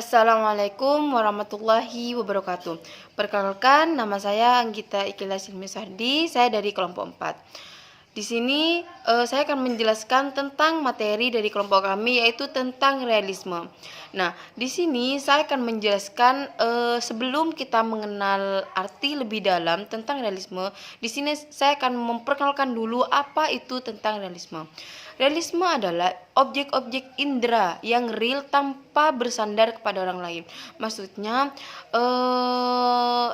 Assalamualaikum warahmatullahi wabarakatuh. Perkenalkan, nama saya Anggita Ikhlas Silmi Sardi, saya dari kelompok 4. Di sini saya akan menjelaskan tentang materi dari kelompok kami, yaitu tentang realisme. Nah, di sini saya akan menjelaskan sebelum kita mengenal arti lebih dalam tentang realisme. Di sini saya akan memperkenalkan dulu apa itu tentang realisme. Realisme adalah objek-objek indera yang real tanpa bersandar kepada orang lain. Maksudnya,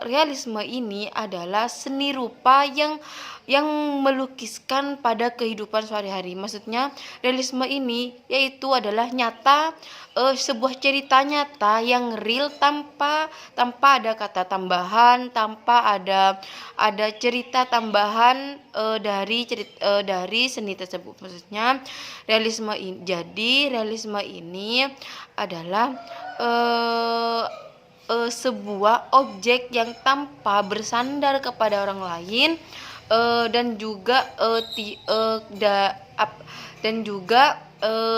realisme ini adalah seni rupa yang melukiskan pada kehidupan sehari-hari. Maksudnya, realisme ini yaitu adalah nyata, sebuah cerita nyata yang real tanpa ada kata tambahan, tanpa ada cerita tambahan dari seni tersebut. Maksudnya, realisme ini adalah sebuah objek yang tanpa bersandar kepada orang lain, dan juga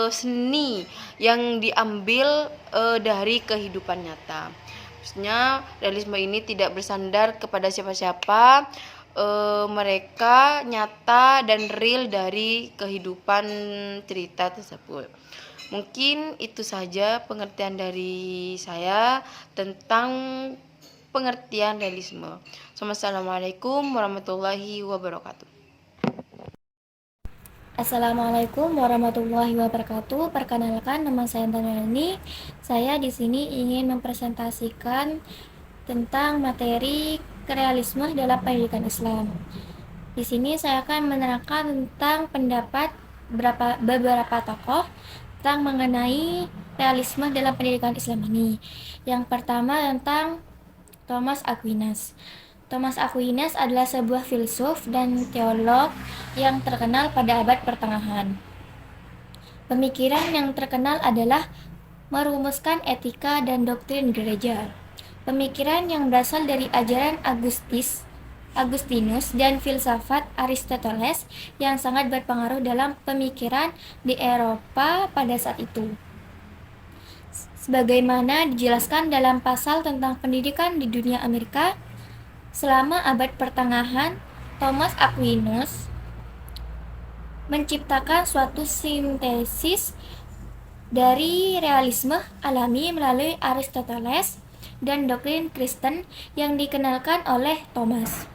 seni yang diambil dari kehidupan nyata. Maksudnya, realisme ini tidak bersandar kepada siapa-siapa, mereka nyata dan real dari kehidupan cerita tersebut. Mungkin itu saja pengertian dari saya tentang pengertian realisme. Assalamualaikum warahmatullahi wabarakatuh. Assalamualaikum warahmatullahi wabarakatuh. Perkenalkan, nama saya Antanani. Saya di sini ingin mempresentasikan tentang materi realisme dalam pendidikan Islam. Di sini saya akan menerangkan tentang pendapat beberapa tokoh tentang mengenai realisme dalam pendidikan Islam ini. Yang pertama tentang Thomas Aquinas. Thomas Aquinas adalah sebuah filsuf dan teolog yang terkenal pada abad pertengahan. Pemikiran yang terkenal adalah merumuskan etika dan doktrin gereja. Pemikiran yang berasal dari ajaran Agustinus dan filsafat Aristoteles yang sangat berpengaruh dalam pemikiran di Eropa pada saat itu. Sebagaimana dijelaskan dalam pasal tentang pendidikan di dunia Amerika, selama abad pertengahan, Thomas Aquinas menciptakan suatu sintesis dari realisme alami melalui Aristoteles dan doktrin Kristen yang dikenalkan oleh Thomas.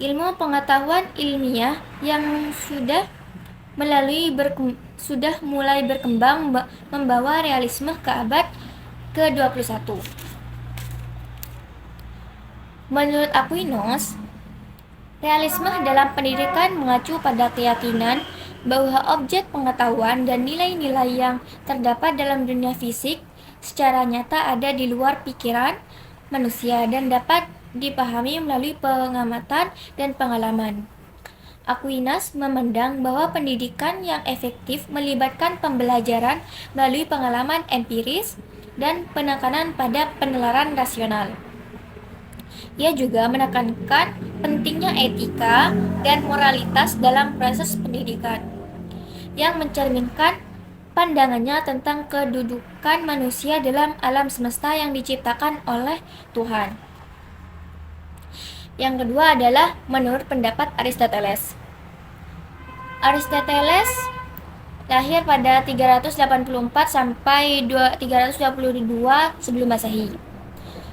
Ilmu pengetahuan ilmiah yang sudah mulai berkembang membawa realisme ke abad ke-21. Menurut Aquinas, realisme dalam pendidikan mengacu pada keyakinan bahwa objek pengetahuan dan nilai-nilai yang terdapat dalam dunia fisik secara nyata ada di luar pikiran manusia dan dapat dipahami melalui pengamatan dan pengalaman. Aquinas memandang bahwa pendidikan yang efektif melibatkan pembelajaran melalui pengalaman empiris dan penekanan pada penalaran rasional. Ia juga menekankan pentingnya etika dan moralitas dalam proses pendidikan, yang mencerminkan pandangannya tentang kedudukan manusia dalam alam semesta yang diciptakan oleh Tuhan. Yang kedua adalah menurut pendapat Aristoteles. Aristoteles lahir pada 384 sampai 322 sebelum Masehi.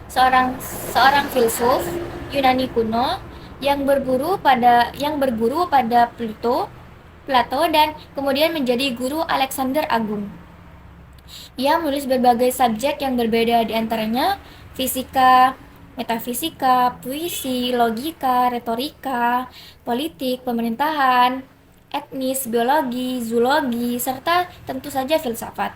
Seorang filsuf Yunani kuno yang berguru pada Plato dan kemudian menjadi guru Alexander Agung. Ia menulis berbagai subjek yang berbeda, di antaranya fisika, metafisika, puisi, logika, retorika, politik, pemerintahan, etnis, biologi, zoologi, serta tentu saja filsafat.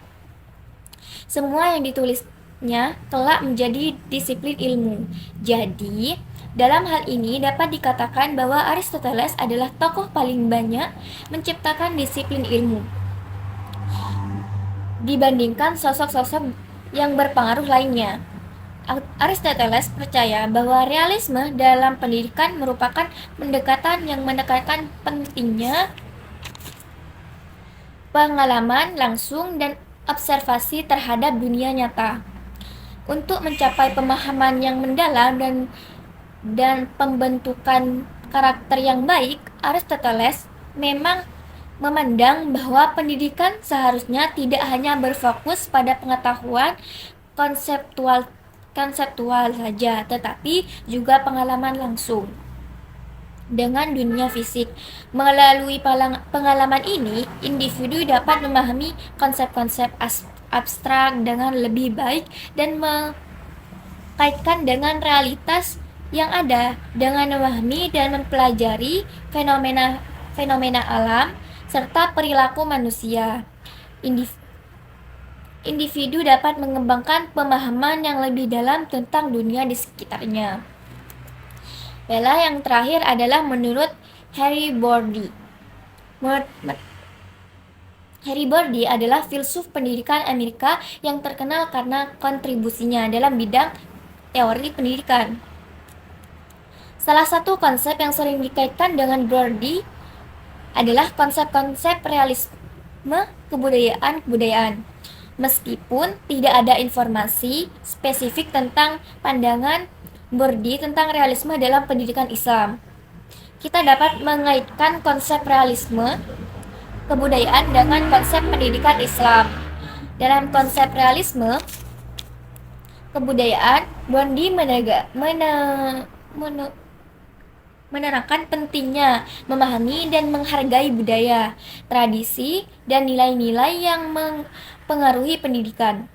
Semua yang ditulisnya kelak menjadi disiplin ilmu. Jadi, dalam hal ini dapat dikatakan bahwa Aristoteles adalah tokoh paling banyak menciptakan disiplin ilmu dibandingkan sosok-sosok yang berpengaruh lainnya. Aristoteles percaya bahwa realisme dalam pendidikan merupakan pendekatan yang menekankan pentingnya pengalaman langsung dan observasi terhadap dunia nyata. Untuk mencapai pemahaman yang mendalam dan pembentukan karakter yang baik, Aristoteles memang memandang bahwa pendidikan seharusnya tidak hanya berfokus pada pengetahuan konseptual saja, tetapi juga pengalaman langsung dengan dunia fisik. Melalui pengalaman ini, individu dapat memahami konsep-konsep abstrak dengan lebih baik dan mengkaitkan dengan realitas yang ada, dengan memahami dan mempelajari fenomena alam serta perilaku manusia. Individu dapat mengembangkan pemahaman yang lebih dalam tentang dunia di sekitarnya. Yang terakhir adalah menurut Harry Bordy. Harry Bordy adalah filsuf pendidikan Amerika yang terkenal karena kontribusinya dalam bidang teori pendidikan. Salah satu konsep yang sering dikaitkan dengan Bordy adalah konsep-konsep realisme kebudayaan. Meskipun tidak ada informasi spesifik tentang pandangan Bordy tentang realisme dalam pendidikan Islam, kita dapat mengaitkan konsep realisme kebudayaan dengan konsep pendidikan Islam. Dalam konsep realisme kebudayaan, Bordy menerangkan pentingnya memahami dan menghargai budaya, tradisi, dan nilai-nilai yang mempengaruhi pendidikan.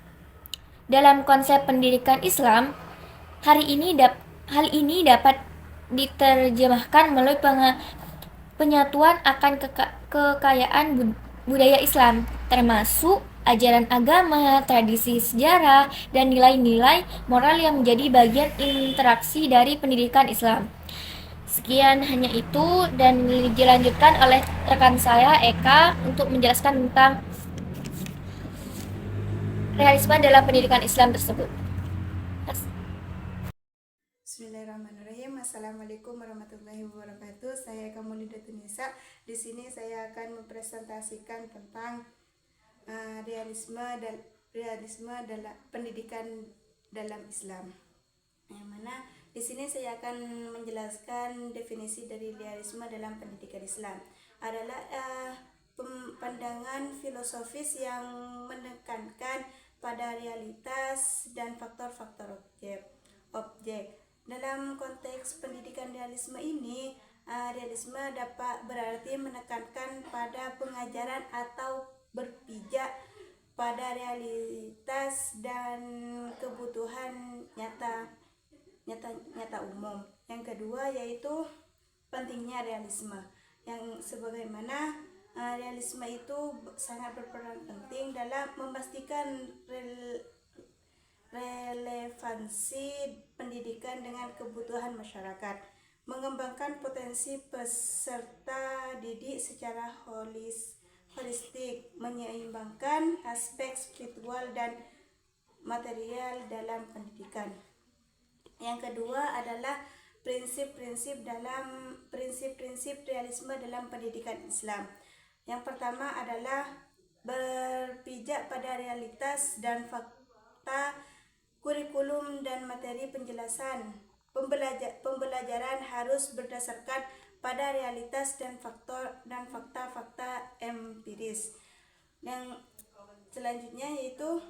Dalam konsep pendidikan Islam, hal ini dapat diterjemahkan melalui penyatuan akan kekayaan budaya Islam, termasuk ajaran agama, tradisi sejarah, dan nilai-nilai moral yang menjadi bagian interaksi dari pendidikan Islam. Sekian hanya itu, dan dilanjutkan oleh rekan saya Eka untuk menjelaskan tentang realisme dalam pendidikan Islam tersebut. Bismillahirrahmanirrahim. Assalamualaikum warahmatullahi wabarakatuh. Saya Kamulida Tunisa. Di sini saya akan mempresentasikan tentang realisme dalam pendidikan dalam Islam. Yang mana di sini saya akan menjelaskan definisi dari realisme dalam pendidikan Islam. Adalah pandangan filosofis yang menekankan pada realitas dan faktor-faktor objek. Dalam konteks pendidikan realisme ini, realisme dapat berarti menekankan pada pengajaran atau berpijak pada realitas dan kebutuhan nyata umum. Yang kedua yaitu pentingnya realisme, yang sebagaimana realisme itu sangat berperan penting dalam memastikan relevansi pendidikan dengan kebutuhan masyarakat, mengembangkan potensi peserta didik secara holistik, menyeimbangkan aspek spiritual dan material dalam pendidikan. Yang kedua adalah prinsip-prinsip realisme dalam pendidikan Islam. Yang pertama adalah berpijak pada realitas dan fakta. Kurikulum dan materi penjelasan pembelajaran harus berdasarkan pada realitas dan fakta-fakta empiris. Yang selanjutnya yaitu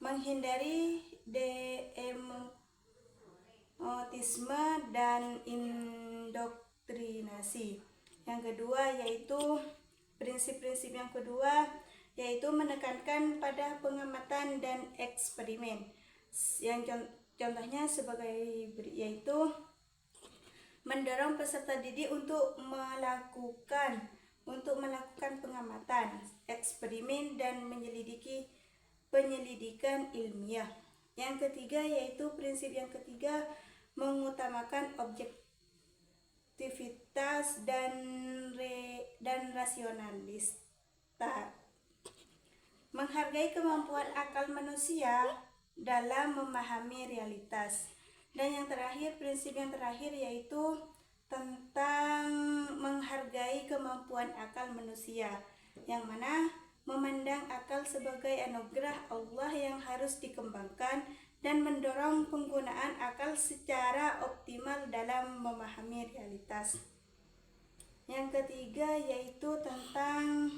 menghindari demotisme dan indoktrinasi. Yang kedua yaitu prinsip-prinsip yang kedua yaitu menekankan pada pengamatan dan eksperimen. Yang contohnya sebagai yaitu mendorong peserta didik untuk melakukan pengamatan, eksperimen, dan penyelidikan ilmiah. Yang ketiga yaitu prinsip yang ketiga mengutamakan objektivitas dan rasionalista, menghargai kemampuan akal manusia dalam memahami realitas. Dan yang terakhir, prinsip yang terakhir yaitu tentang menghargai kemampuan akal manusia, yang mana memandang akal sebagai anugerah Allah yang harus dikembangkan dan mendorong penggunaan akal secara optimal dalam memahami realitas. Yang ketiga yaitu tentang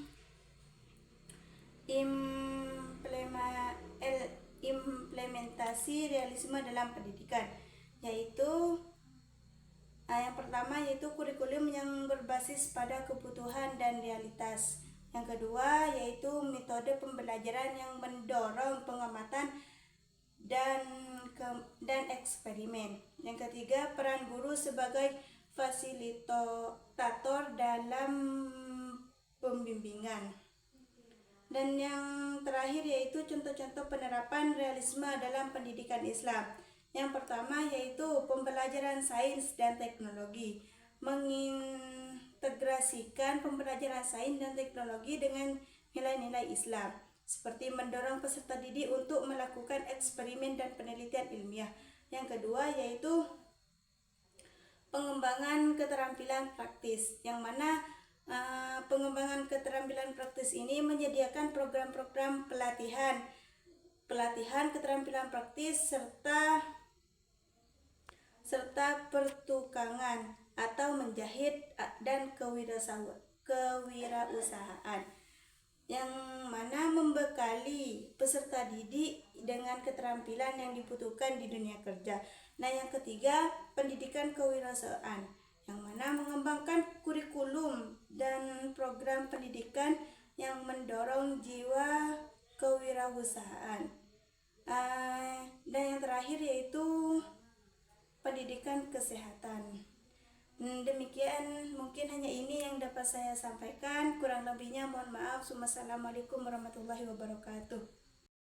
implementasi realisme dalam pendidikan, yaitu yang pertama yaitu kurikulum yang berbasis pada kebutuhan dan realitas. Yang kedua yaitu metode pembelajaran yang mendorong pengamatan dan eksperimen. Yang ketiga, peran guru sebagai fasilitator dalam pembimbingan. Dan yang terakhir yaitu contoh-contoh penerapan realisme dalam pendidikan Islam. Yang pertama yaitu pembelajaran sains dan teknologi, mengintegrasikan pembelajaran sains dan teknologi dengan nilai-nilai Islam, seperti mendorong peserta didik untuk melakukan eksperimen dan penelitian ilmiah. Yang kedua yaitu pengembangan keterampilan praktis, yang mana pengembangan keterampilan praktis ini menyediakan program-program pelatihan keterampilan praktis serta pertukangan atau menjahit dan kewirausahaan, yang mana membekali peserta didik dengan keterampilan yang dibutuhkan di dunia kerja. Nah, yang ketiga, pendidikan kewirausahaan, yang mana mengembangkan kurikulum dan program pendidikan yang mendorong jiwa kewirausahaan. Dan yang terakhir yaitu pendidikan kesehatan. Demikian, mungkin hanya ini yang dapat saya sampaikan. Kurang lebihnya mohon maaf. Wassalamualaikum warahmatullahi wabarakatuh.